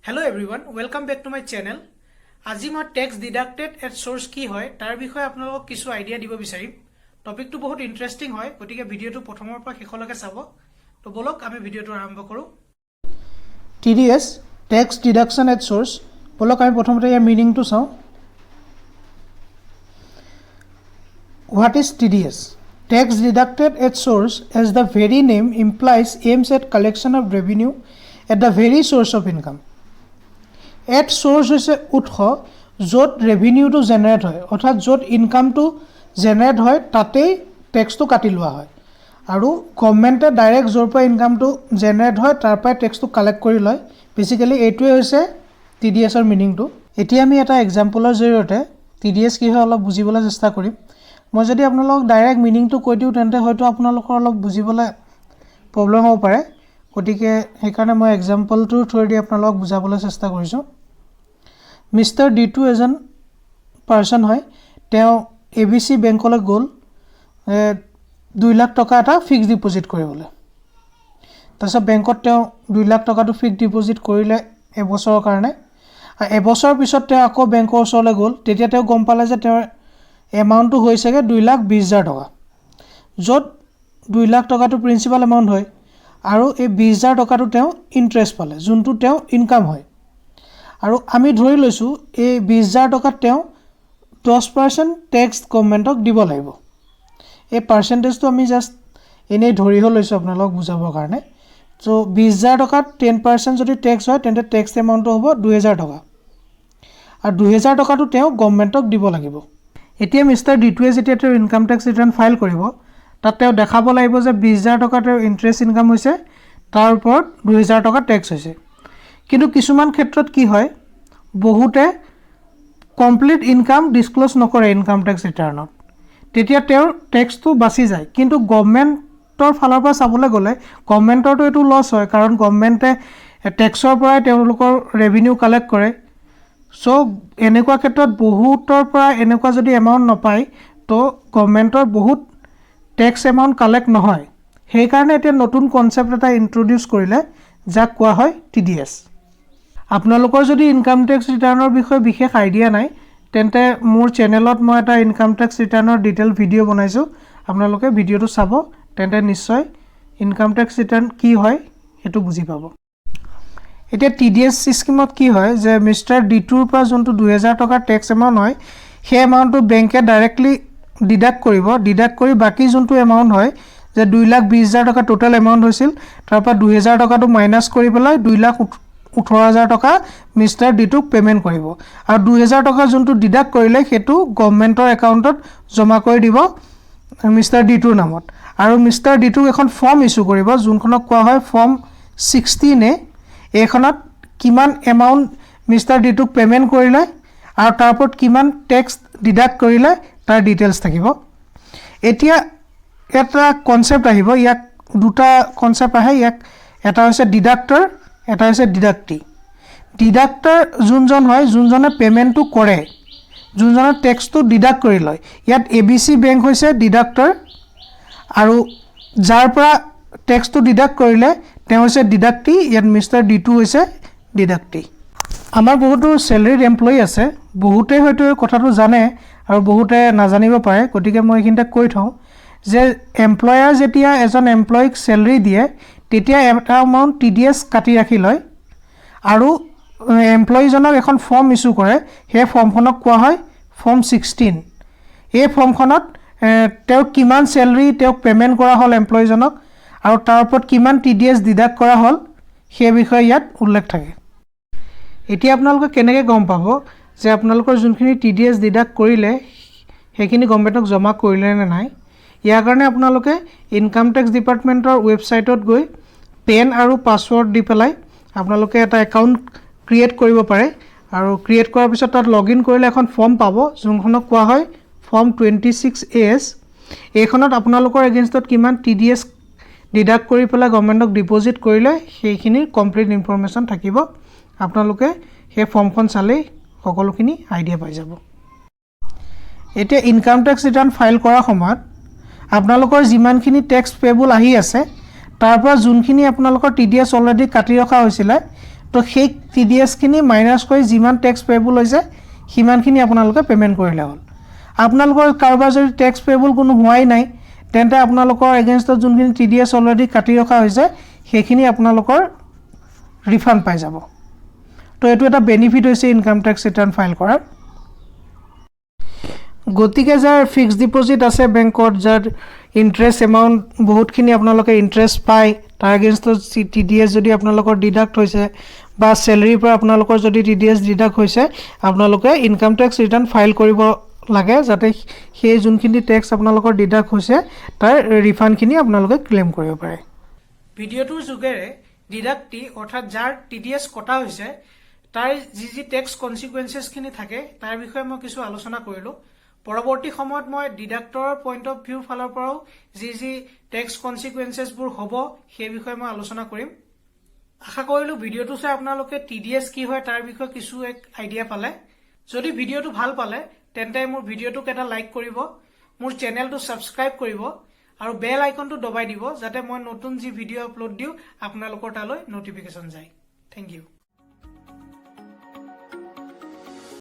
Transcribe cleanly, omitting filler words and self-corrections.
Hello everyone, welcome back to my channel. আজি মই tax deducted at source কি হয় তাৰ বিষয়ে আপোনালোকক কিছু আইডিয়া দিব বিচাৰিম। টপিকটো বহুত ইন্টাৰেষ্টিং হয়, গতিকে ভিডিওটো প্ৰথমৰ পৰা শেষলৈকে চাব। তো বলক আমি ভিডিওটো আৰম্ভ কৰোঁ। TDS tax deduction at source, বলক আমি প্ৰথমতে ইয়াৰ মিনিংটো চাওঁ। What is TDS? Tax deducted at source, as the very name implies, aims at collection of revenue at the very source of income. At source হৈছে উৎস য'ত ৰেভিনিউটো জেনেৰেট হয়, অৰ্থাৎ য'ত ইনকামটো জেনেৰেট হয় তাতেই টেক্সটো কাটি লোৱা হয়, আৰু গভৰ্ণমেণ্টে ডাইৰেক্ট য'ৰ পৰা ইনকামটো জেনেৰেট হয় তাৰ পৰাই টেক্সটো কালেক্ট কৰি লয়। বেচিকেলি এইটোৱে হৈছে TDSৰ মিনিংটো। এতিয়া আমি এটা এক্সাম্পলৰ জৰিয়তে TDS কি হয় অলপ বুজিবলৈ চেষ্টা কৰিম। মই যদি আপোনালোকক ডাইৰেক্ট মিনিংটো কৈ দিওঁ তেন্তে হয়তো আপোনালোকৰ অলপ বুজিবলৈ প্ৰব্লেম হ'ব পাৰে, গতিকে সেইকাৰণে মই এক্সাম্পলটোৰ থ্ৰুৱেদি আপোনালোকক বুজাবলৈ চেষ্টা কৰিছোঁ। মিষ্টাৰ ডিটু এজন পাৰ্চন হয়, তেওঁ ABC বেংকলৈ গ'ল 2 লাখ টকা এটা ফিক্সড ডিপ'জিট কৰিবলৈ। তাৰপিছত বেংকত তেওঁ 2 লাখ টকাটো ফিক্সড ডিপ'জিট কৰিলে এবছৰৰ কাৰণে। এবছৰৰ পিছত তেওঁ আকৌ বেংকৰ ওচৰলৈ গ'ল, তেতিয়া তেওঁ গম পালে যে তেওঁৰ এমাউণ্টটো হৈছেগৈ 2,20,000 টকা, য'ত 2 লাখ টকাটো প্ৰিন্সিপাল এমাউণ্ট হয় আৰু এই 20,000 টকাটো তেওঁ ইণ্টাৰেষ্ট পালে, যোনটো তেওঁ ইনকাম হয়। আৰু আমি ধৰি লৈছোঁ এই 20,000 টকাত তেওঁ 10% টেক্স গভৰ্ণমেণ্টক দিব লাগিব। এই পাৰ্চেণ্টেজটো আমি জাষ্ট এনেই ধৰিহে লৈছোঁ আপোনালোকক বুজাবৰ কাৰণে। চ' 20,000 টকাত 10% যদি টেক্স হয় তেন্তে টেক্স এমাউণ্টটো হ'ব 2,000 টকা, আৰু 2,000 টকাটো তেওঁ গভৰ্ণমেণ্টক দিব লাগিব। এতিয়া মিষ্টাৰ ডিটুৱে যেতিয়া তেওঁ ইনকাম টেক্স ৰিটাৰ্ণ ফাইল কৰিব, তাত তেওঁ দেখাব লাগিব যে 20,000 টকা তেওঁৰ ইণ্টাৰেষ্ট ইনকাম হৈছে, তাৰ ওপৰত 2,000 টকা টেক্স হৈছে। কিন্তু কিছুমান ক্ষেত্ৰত কি হয়, বহুতে কমপ্লিট ইনকাম ডিছক্ল'জ নকৰে ইনকাম টেক্স ৰিটাৰ্ণত, তেতিয়া তেওঁৰ টেক্সটো বাচি যায়। কিন্তু গভৰ্ণমেণ্টৰ ফালৰ পৰা চাবলৈ গ'লে গভৰ্ণমেণ্টৰতো এইটো লছ হয়, কাৰণ গভৰ্ণমেণ্টে টেক্সৰ পৰাই তেওঁলোকৰ ৰেভিনিউ কালেক্ট কৰে। চ' এনেকুৱা ক্ষেত্ৰত বহুতৰ পৰা এনেকুৱা যদি এমাউণ্ট নাপায় তো গভৰ্ণমেণ্টৰ বহুত টেক্স এমাউণ্ট কালেক্ট নহয়। সেইকাৰণে এতিয়া নতুন কনচেপ্ট এটা ইণ্ট্ৰডিউচ কৰিলে, যাক কোৱা হয় TDS। আপোনালোকৰ যদি ইনকাম টেক্স ৰিটাৰ্ণৰ বিষয়ে বিশেষ আইডিয়া নাই তেন্তে মোৰ চেনেলত মই এটা ইনকাম টেক্স ৰিটাৰ্ণৰ ডিটেইল ভিডিঅ' বনাইছোঁ, আপোনালোকে ভিডিঅ'টো চাব, তেন্তে নিশ্চয় ইনকাম টেক্স ৰিটাৰ্ণ কি হয় সেইটো বুজি পাব। এতিয়া TDS স্কিমত কি হয় যে মিষ্টাৰ ডিটুৰ পৰা যোনটো 2,000 টকাৰ টেক্স এমাউণ্ট হয়, সেই এমাউণ্টটো বেংকে ডাইৰেক্টলি ডিডাক্ট কৰিব। ডিডাক্ট কৰি বাকী যোনটো এমাউণ্ট হয়, যে 2,20,000 টকা টোটেল এমাউণ্ট হৈছিল, তাৰ পৰা 2,000 টকাটো মাইনাছ কৰি পেলাই 2,18,000 টকা মিষ্টাৰ ডিটুক পে'মেণ্ট কৰিব, আৰু 2,000 টকা যোনটো ডিডাক্ট কৰিলে সেইটো গভৰ্ণমেণ্টৰ একাউণ্টত জমা কৰি দিব মিষ্টাৰ ডিটুৰ নামত। আৰু মিষ্টাৰ ডিটুক এখন ফৰ্ম ইছ্যু কৰিব, যোনখনক কোৱা হয় ফৰ্ম 16A। এইখনত কিমান এমাউণ্ট মিষ্টাৰ ডিটুক পে'মেণ্ট কৰিলে আৰু তাৰ ওপৰত কিমান টেক্স ডিডাক্ট কৰিলে তাৰ ডিটেইলছ থাকিব। এতিয়া এটা কনচেপ্ট আহিব, ইয়াক দুটা কনচেপ্ট আহে, ইয়াক এটা হৈছে ডিডাক্টৰ, এটা হৈছে ডিডাক্টি। ডিডাক্টৰ যোনজন হয়, যোনজনে পে'মেণ্টটো কৰে, যোনজনে টেক্সটো ডিডাক্ট কৰি লয়। ইয়াত ABC বেংক হৈছে ডিডাক্টৰ, আৰু যাৰ পৰা টেক্সটো ডিডাক্ট কৰিলে তেওঁ হৈছে ডিডাক্টি। ইয়াত মিষ্টাৰ ডিটু হৈছে ডিডাক্টি। আমাৰ বহুতো চেলেৰিড এমপ্লয়ী আছে, বহুতে হয়তো এই কথাটো জানে আৰু বহুতে নাজানিব পাৰে, গতিকে মই এইখিনিতে কৈ থওঁ যে এমপ্লয়াৰ যেতিয়া এজন এমপ্লয়ীক চেলেৰি দিয়ে তেতিয়া এটা এমাউণ্ট TDS কাটি ৰাখি লয়, আৰু এমপ্লয়ীজনক এখন ফৰ্ম ইছ্যু কৰে, সেই ফৰ্মখনক কোৱা হয় ফৰ্ম 16। এই ফৰ্মখনত তেওঁক কিমান চেলেৰি তেওঁক পে'মেণ্ট কৰা হ'ল এমপ্লয়ীজনক, আৰু তাৰ ওপৰত কিমান TDS ডিডাক্ট কৰা হ'ল সেই বিষয়ে ইয়াত উল্লেখ থাকে। এতিয়া আপোনালোকে কেনেকৈ গম পাব যে আপোনালোকৰ যোনখিনি TDS ডিডাক্ট কৰিলে সেইখিনি গভৰ্ণমেণ্টক জমা কৰিলে নে নাই? ইয়াৰ কাৰণে আপোনালোকে ইনকাম টেক্স ডিপাৰ্টমেণ্টৰ ৱেবছাইটত গৈ পেন আৰু পাছৱৰ্ড দি পেলাই আপোনালোকে এটা একাউণ্ট ক্ৰিয়েট কৰিব পাৰে, আৰু ক্ৰিয়েট কৰাৰ পিছত তাত লগ ইন কৰিলে এখন ফৰ্ম পাব, যোনখনক কোৱা হয় ফৰ্ম 26AS। এইখনত আপোনালোকৰ এগেইনষ্টত কিমান TDS ডিডাক্ট কৰি পেলাই গভৰ্ণমেণ্টক ডিপ'জিট কৰিলে সেইখিনিৰ কমপ্লিট ইনফৰমেশ্যন থাকিব। আপোনালোকে সেই ফৰ্মখন চালেই সকলোখিনি আইডিয়া পাই যাব। এতিয়া ইনকাম টেক্স ৰিটাৰ্ণ ফাইল কৰাৰ সময়ত আপোনালোকৰ যিমানখিনি টেক্স পেবল আহি আছে তাৰ পৰা যোনখিনি আপোনালোকৰ TDS অলৰেডি কাটি ৰখা হৈছিলে তো সেই TDSখিনি মাইনাছ কৰি যিমান টেক্স পেবল হৈছে সিমানখিনি আপোনালোকে পে'মেণ্ট কৰিলে হ'ল। আপোনালোকৰ কাৰোবাৰ যদি টেক্স পেবল কোনো হোৱাই নাই তেন্তে আপোনালোকৰ এগেইনষ্টত যোনখিনি TDS অলৰেডি কাটি ৰখা হৈছে সেইখিনি আপোনালোকৰ ৰিফাণ্ড পাই যাব। তো এইটো এটা বেনিফিট হৈছে ইনকাম টেক্স ৰিটাৰ্ণ ফাইল কৰাৰ। গতিকে যাৰ ফিক্সড ডিপজিট আছে বেংকত, যাৰ ইণ্টাৰেষ্ট এমাউণ্ট বহুতখিনি আপোনালোকে ইণ্টাৰেষ্ট পায়, তাৰ এগেইনষ্টত TDS যদি আপোনালোকৰ ডিডাক্ট হৈছে বা চেলেৰিৰ পৰা আপোনালোকৰ যদি TDS ডিডাক্ট হৈছে, আপোনালোকে ইনকাম টেক্স ৰিটাৰ্ণ ফাইল কৰিব লাগে যাতে সেই যোনখিনি টেক্স আপোনালোকৰ ডিডাক্ট হৈছে তাৰ ৰিফাণ্ডখিনি আপোনালোকে ক্লেইম কৰিব পাৰে। ভিডিঅ'টোৰ যোগেৰে ডিডাক্টি অৰ্থাৎ যাৰ TDS কটা হৈছে তাৰ যি টেক্স কনচিকুৱেঞ্চেছখিনি থাকে তাৰ বিষয়ে মই কিছু আলোচনা কৰিলোঁ। পৰৱৰ্তী সময়ত মই ডিডাক্টৰৰ পইণ্ট অফ ভিউৰ ফালৰ পৰাও যি টেক্স কনচিকুৱেঞ্চেছবোৰ হ'ব সেই বিষয়ে মই আলোচনা কৰিম। আশা কৰিলোঁ ভিডিঅ'টো চাই আপোনালোকে TDS কি হয় তাৰ বিষয়ে কিছু এক আইডিয়া পালে। যদি ভিডিঅ'টো ভাল পালে তেন্তে মোৰ ভিডিঅ'টোক এটা লাইক কৰিব, মোৰ চেনেলটো ছাবস্ক্ৰাইব কৰিব আৰু বেল আইকনটো দবাই দিব যাতে মই নতুন যি ভিডিঅ' আপলোড দিওঁ আপোনালোকৰ তালৈ নটিফিকেশ্যন যায়। Thank U.